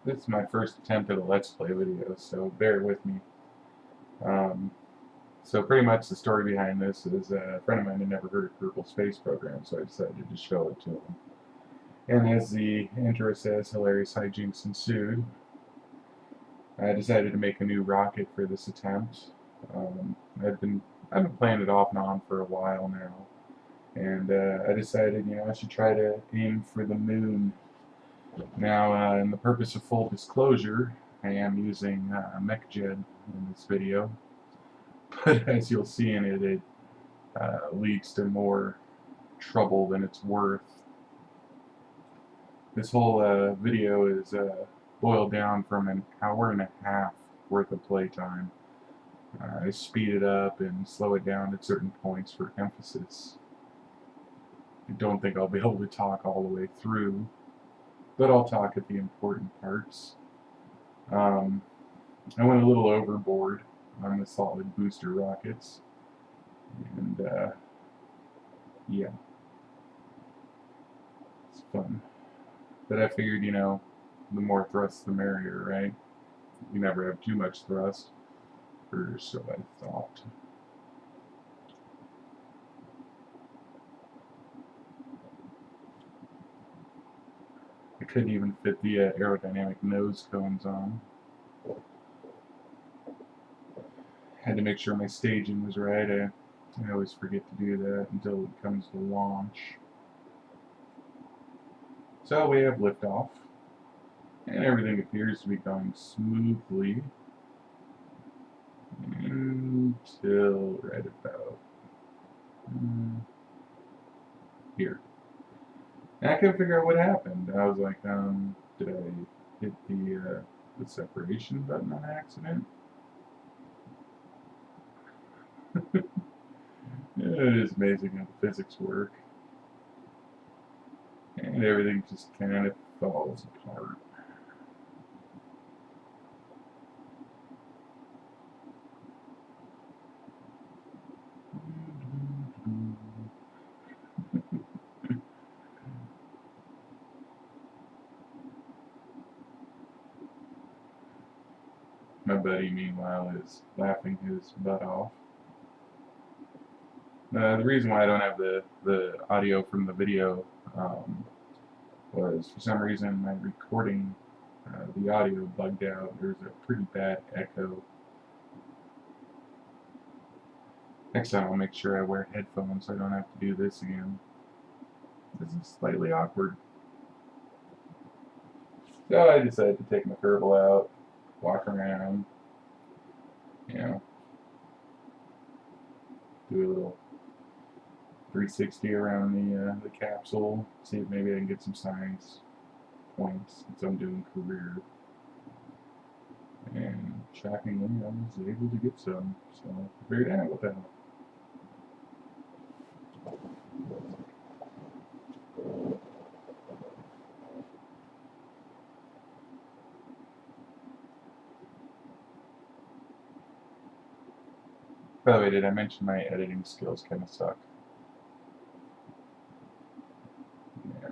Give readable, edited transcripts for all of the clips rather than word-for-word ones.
This is my first attempt at a Let's Play video, so bear with me. So pretty much the story behind this is a friend of mine had never heard of Kerbal space program, so I decided to show it to him. And as the intro says, hilarious hijinks ensued. I decided to make a new rocket for this attempt. I've been playing it off and on for a while now, and I decided, I should try to aim for the moon. Now, in the purpose of full disclosure, I am using MechJed in this video, but as you'll see in it, it leads to more trouble than it's worth. This whole video is boiled down from an hour and a half worth of playtime. I speed it up and slow it down at certain points for emphasis. I don't think I'll be able to talk all the way through, but I'll talk at the important parts. I went a little overboard on the solid booster rockets, and yeah, it's fun. But I figured, the more thrust the merrier, right? You never have too much thrust, or so I thought. I couldn't even fit the aerodynamic nose cones on. Had to make sure my staging was right. I always forget to do that until it comes to launch. So we have liftoff, and everything appears to be going smoothly until right about here. And I couldn't figure out what happened. I was like, did I hit the separation button on accident? It is amazing how the physics work. And everything just kind of falls apart. My buddy, meanwhile, is laughing his butt off. The reason why I don't have the audio from the video was, for some reason, my recording, the audio bugged out. There's a pretty bad echo. Next time I'll make sure I wear headphones so I don't have to do this again. This is slightly awkward. So I decided to take my Kerbal out, walk around, do a little 360 around the capsule, see if maybe I can get some science points since I'm doing career. And shockingly, I was able to get some, so I figured out what the hell. By the way, did I mention my editing skills kind of suck? Yeah.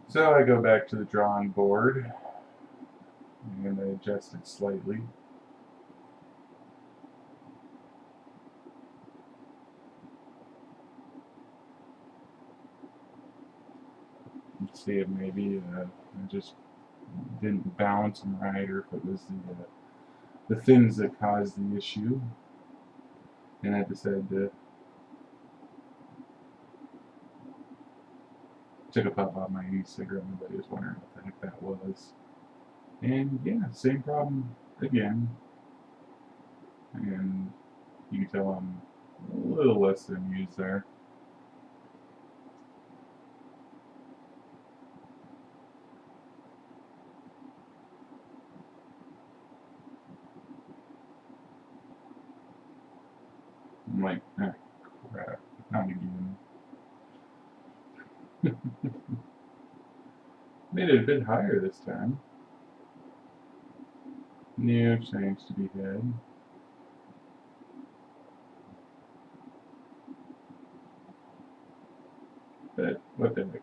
So I go back to the drawing board and I adjust it slightly. Let's see if maybe I just didn't balance them right, or if it was the fins that caused the issue. And I decided to took a puff off my e-cigarette. Nobody was wondering what the heck that was. And yeah, same problem again. And you can tell I'm a little less than amused there. I'm like, ah, crap, not again. Made it a bit higher this time. No change to be had. But what the heck?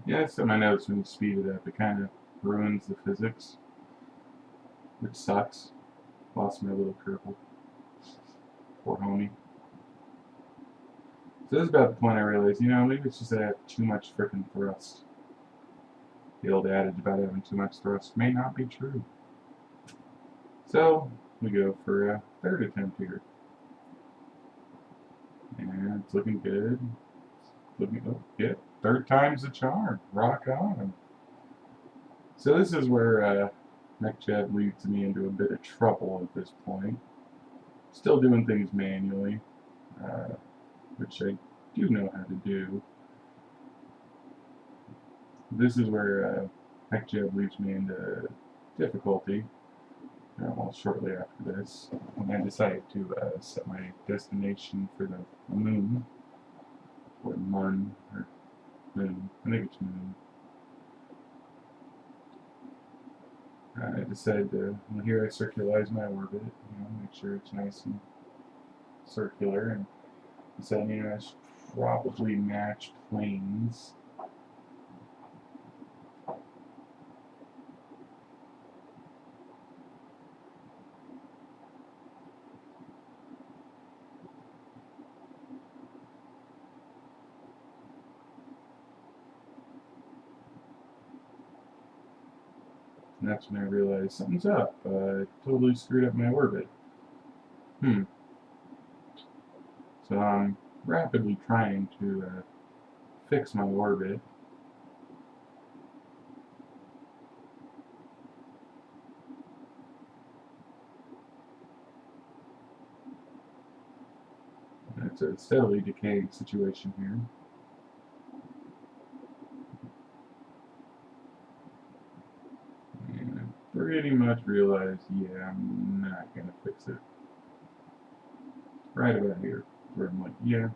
Yeah, so my notes when you speed it up, it kind of ruins the physics, which sucks. Lost my little Kerbal. Poor homie. So this is about the point I realized, maybe it's just that I have too much frickin' thrust. The old adage about having too much thrust may not be true. So we go for a third attempt here. And it's looking good. Yeah, third time's the charm. Rock on. So this is where MechJeb leads me into a bit of trouble at this point. Still doing things manually, which I do know how to do. This is where MechJeb leads me into difficulty. Well, shortly after this, when I decide to set my destination for the moon, or Mun, or moon, I think it's moon. I decided to, here I circularize my orbit, make sure it's nice and circular, and decided, I should probably match planes. And that's when I realized something's up. I totally screwed up my orbit. So I'm rapidly trying to fix my orbit. It's a steadily decaying situation here. And I pretty much realized, yeah, I'm not going to fix it. Right about here, where I'm like, yeah,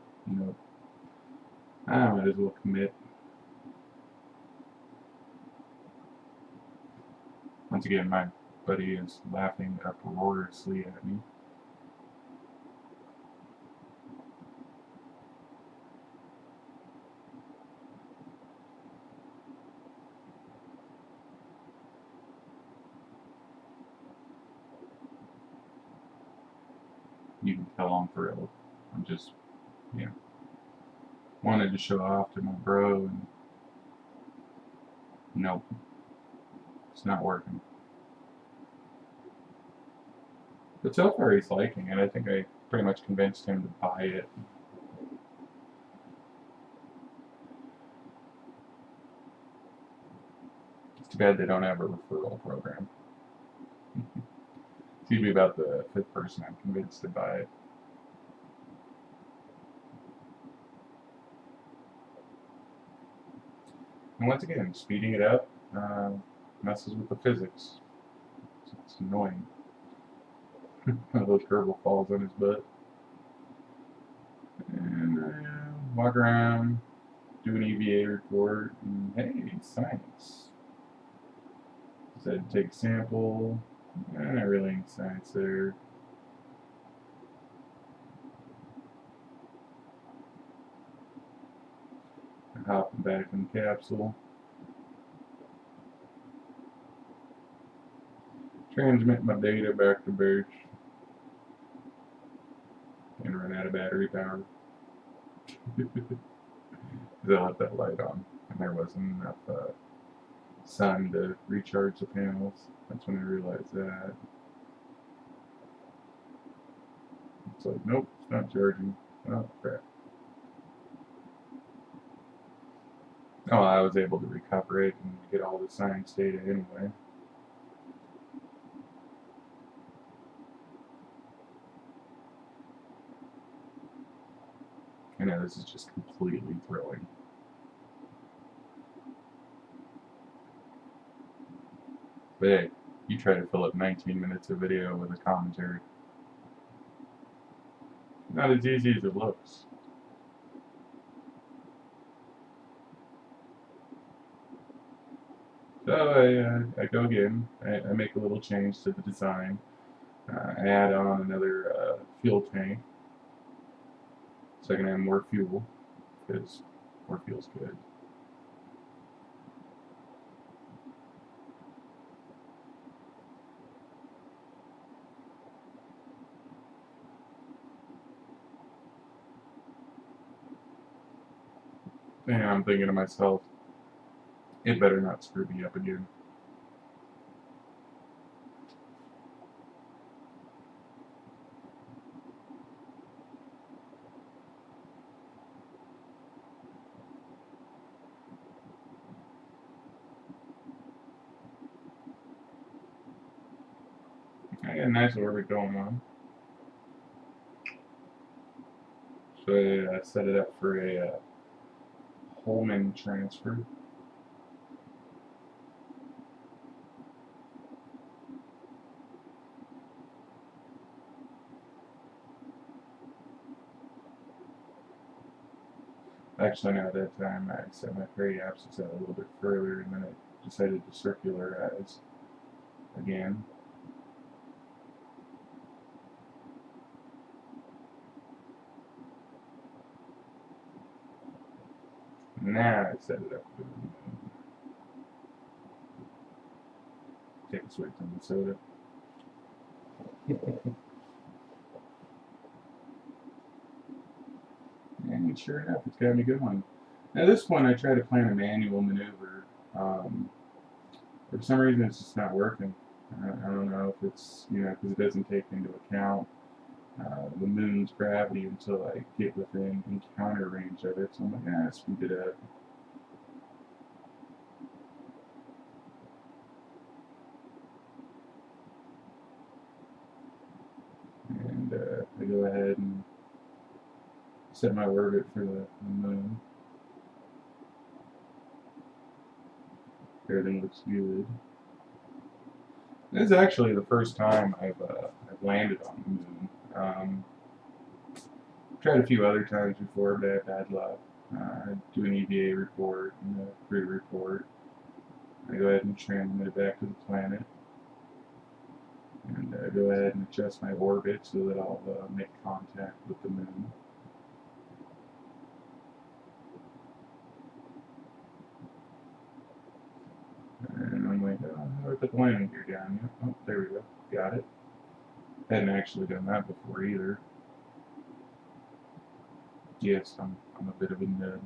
I might as well commit. Once again, my buddy is laughing uproariously at me. You can tell I'm thrilled. I'm just, wanted to show off to my bro, and nope, it's not working. But so far he's liking it. I think I pretty much convinced him to buy it. It's too bad they don't have a referral program. He'd be about the fifth person I'm convinced to buy it. And once again, speeding it up messes with the physics. It's annoying. One of those Kerbal falls on his butt. And walk around, do an EVA report, and hey, science. Said take a sample. Not really any science there. Hopping back in the capsule. Transmit my data back to base. And run out of battery power. Because I left that light on, and there wasn't enough sun to recharge the panels. That's when I realized that. It's like, nope, it's not charging. Oh, crap. Oh, I was able to recover it and get all the science data anyway. And know this is just completely thrilling. But hey, you try to fill up 19 minutes of video with a commentary. Not as easy as it looks. So I go again. I make a little change to the design. I add on another fuel tank so I can have more fuel, because more fuel's good. And I'm thinking to myself, it better not screw me up again. I got a nice orbit going on. So I set it up for a Holman transfer. Actually, no, at that time I set my parity axis out a little bit further, and then it decided to circularize again. Now I set it up for the moon. Take a swig from the soda. And sure enough, it's got me a good one. Now this one I tried to plan a manual maneuver. For some reason it's just not working. I don't know if it's, because it doesn't take into account the moon's gravity until I get within encounter range of it. So I'm like, speed it up. And I go ahead and set my orbit for the moon. Everything looks good. This is actually the first time I've landed on the moon. Tried a few other times before, but I had bad luck. I do an EVA report and a crew report. I go ahead and transmit it back to the planet. And go ahead and adjust my orbit so that I'll make contact with the moon. And I'm like, how do I put the landing gear down? Yep. Oh, there we go. Got it. Hadn't actually done that before either. Yes, I'm a bit of a nerd.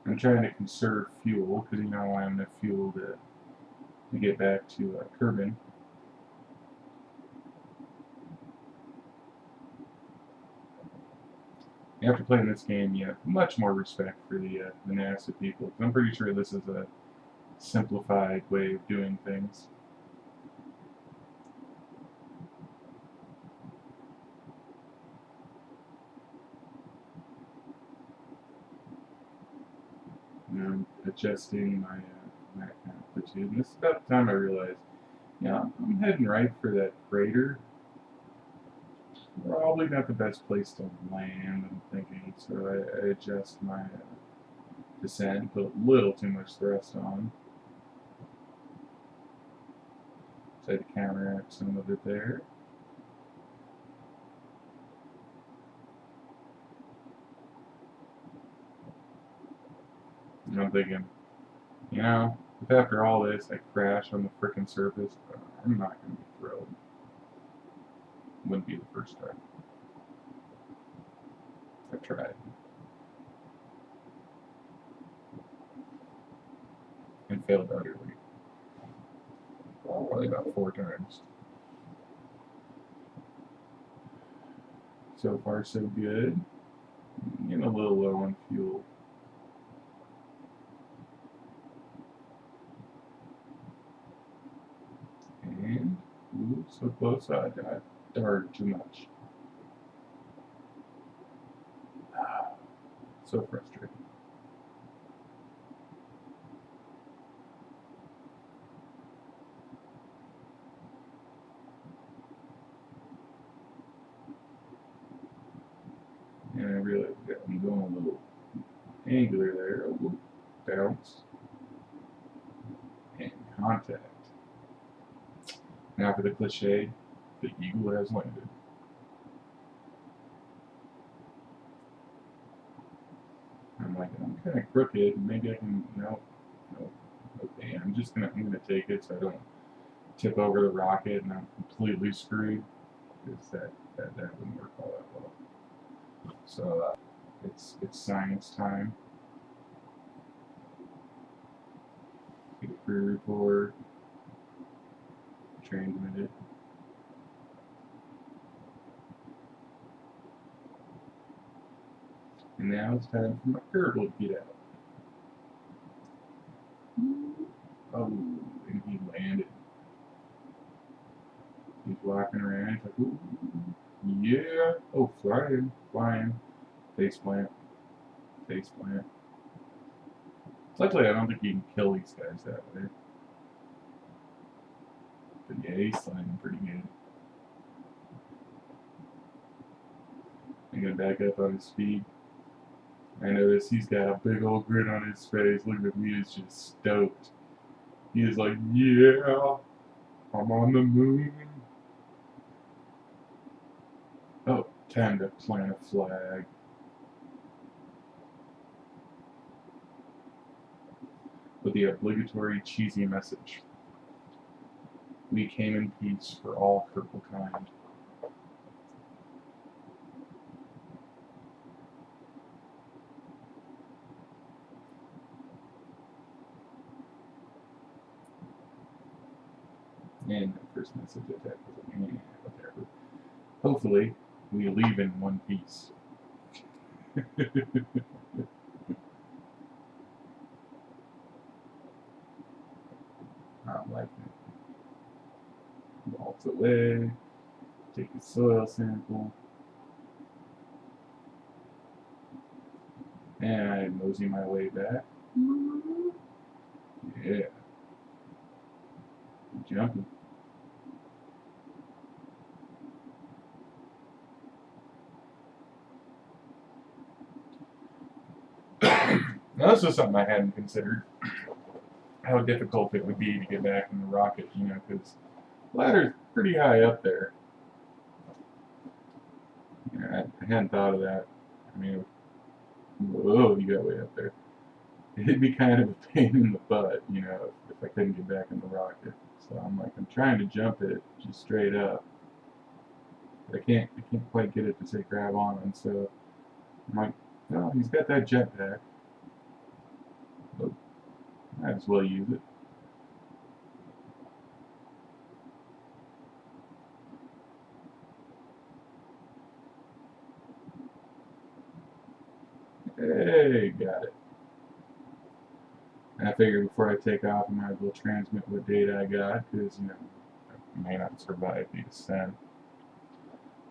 I'm trying to conserve fuel because I want enough fuel to get back to Kerbal. After playing this game, you have much more respect for the NASA people. I'm pretty sure this is a simplified way of doing things. I'm adjusting my amplitude. And this is about the time I realized, I'm heading right for that crater. Probably not the best place to land, I'm thinking. So I adjust my descent, put a little too much thrust on. So I had to counteract some of it there. And I'm thinking, if after all this I crash on the frickin' surface, I'm not going to be thrilled. Wouldn't be the first time. I've tried. And failed utterly. Probably about 4 times. So far, so good. Getting a little low on fuel. And, ooh, so close, I got darn too much. So frustrating. And I realized that I'm going a little angular there. Ooh, bounce. And contact. Now for the cliche, the eagle has landed. I'm like, I'm kind of crooked. Maybe I can. No. Okay, I'm gonna take it so I don't tip over the rocket and I'm completely screwed. Because that wouldn't work all that well. So it's science time. Get a crew report, transmit it. And now it's time for my Kerbal to get out. Oh, and he landed. He's walking around. He's like, ooh, yeah. Oh, flying. Face plant. Luckily, I don't think you can kill these guys that way. But yeah, he's sliding pretty good. I'm gonna back up on his feet. I notice he's got a big old grin on his face. Look at me, he's just stoked. He is like, yeah, I'm on the moon. Oh, time to plant a flag. With the obligatory cheesy message. We came in peace for all Kerbal kind. And the first message attack was like, whatever. Hopefully, we leave in one piece. Not liking it. Waltz away, take a soil sample, and I mosey my way back. Yeah. Jumping. Now, this is something I hadn't considered. How difficult it would be to get back in the rocket, because the ladder's pretty high up there. I hadn't thought of that. I mean, whoa, you got way up there. It'd be kind of a pain in the butt, if I couldn't get back in the rocket. So I'm trying to jump it just straight up. But I can't quite get it to say grab on, so I'm like, well, he's got that jetpack. But might as well use it. Hey, got it. And I figured before I take off, I might as well transmit what data I got, because, I may not survive the descent.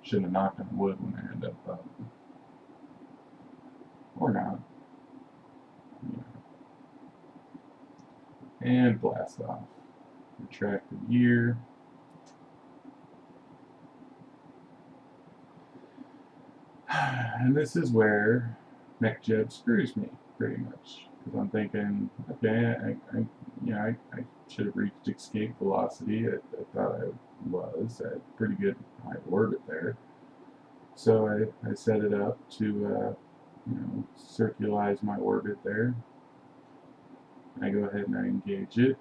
Shouldn't have knocked on wood when I end up or not. And blast off. Retract the gear. And this is where MechJeb screws me, pretty much. Because I'm thinking, okay, I should have reached escape velocity. I thought I was at pretty good high orbit there. So I set it up to, circularize my orbit there. I go ahead and I engage it.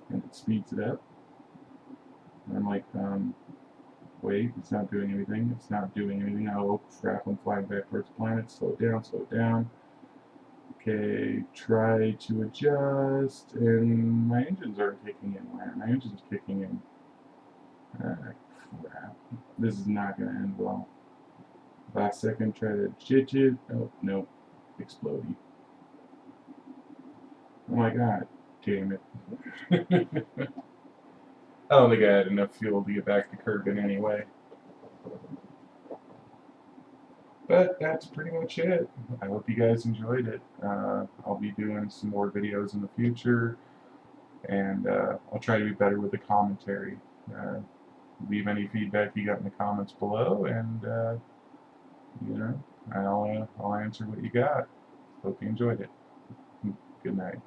And it speeds it up. And I'm like, wait, it's not doing anything. It's not doing anything. Oh, crap, I'm flying back towards the planet. Slow it down. Okay, try to adjust. And my engines aren't kicking in. Why aren't my engines kicking in? Crap. This is not going to end well. Last second, try to jitch it. Oh, nope. Explodey. Oh my god. Damn it. I don't think I had enough fuel to get back to Kerbal anyway. But that's pretty much it. I hope you guys enjoyed it. I'll be doing some more videos in the future, and I'll try to be better with the commentary. Uh, leave any feedback you got in the comments below, and you know, I'll answer what you got. Hope you enjoyed it. Good night.